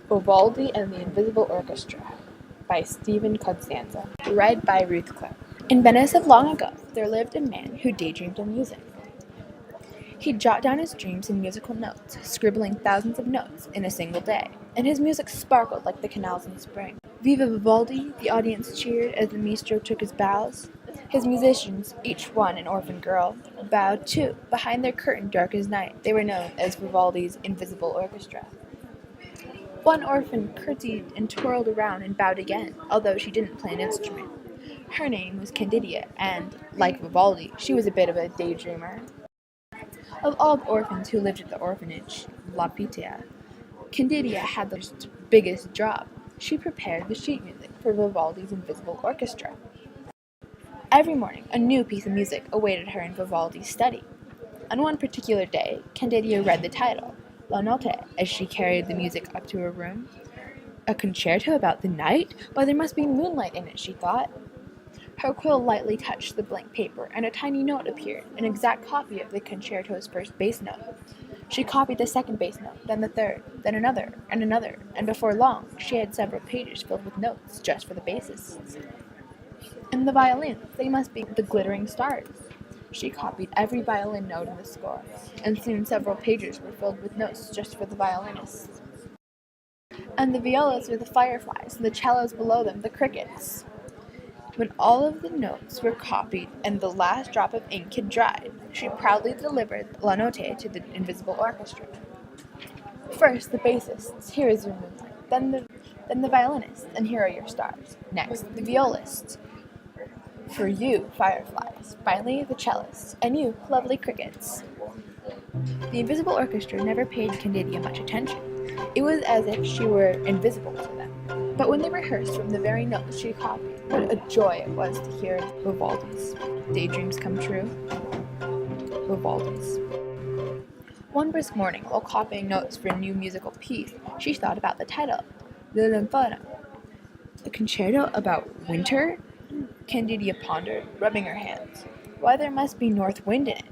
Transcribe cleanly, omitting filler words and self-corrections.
Vivaldi and the Invisible Orchestra by Stephen Costanza. Read by Ruth Clark. In Venice of long ago, there lived a man who daydreamed of music. He'd jot down his dreams in musical notes, scribbling thousands of notes in a single day, and his music sparkled like the canals in spring. Viva Vivaldi, the audience cheered as the maestro took his bows. His musicians, each one an orphan girl, bowed too. Behind their curtain dark as night, they were known as Vivaldi's Invisible Orchestra. One orphan curtsied and twirled around and bowed again, although she didn't play an instrument. Her name was Candidia, and, like Vivaldi, she was a bit of a daydreamer. Of all the orphans who lived at the orphanage, La Pitia, Candidia had the biggest job. She prepared the sheet music for Vivaldi's Invisible Orchestra. Every morning, a new piece of music awaited her in Vivaldi's study. On one particular day, Candidia read the title, La Notte, as she carried the music up to her room. A concerto about the night? Why, there must be moonlight in it, she thought. Her quill lightly touched the blank paper, and a tiny note appeared, an exact copy of the concerto's first bass note. She copied the second bass note, then the third, then another, and before long, she had several pages filled with notes just for the bassists. And the violins, they must be the glittering stars. She copied every violin note in the score, and soon several pages were filled with notes just for the violinists. And the violas were the fireflies, and the cellos below them the crickets. When all of the notes were copied and the last drop of ink had dried, she proudly delivered La Notte to the Invisible Orchestra. First, the bassists, here is your moonlight, then the violinists, and here are your stars. Next, the violists, for you, fireflies. Finally, the cellists, and you, lovely crickets. The Invisible Orchestra never paid Candidia much attention. It was as if she were invisible to them. But when they rehearsed from the very notes she copied, what a joy it was to hear Vivaldi's daydreams come true. Vivaldi's. One brisk morning, while copying notes for a new musical piece, she thought about the title, L'Inferno. A concerto about winter? Candidia pondered, rubbing her hands. Why, there must be north wind in it.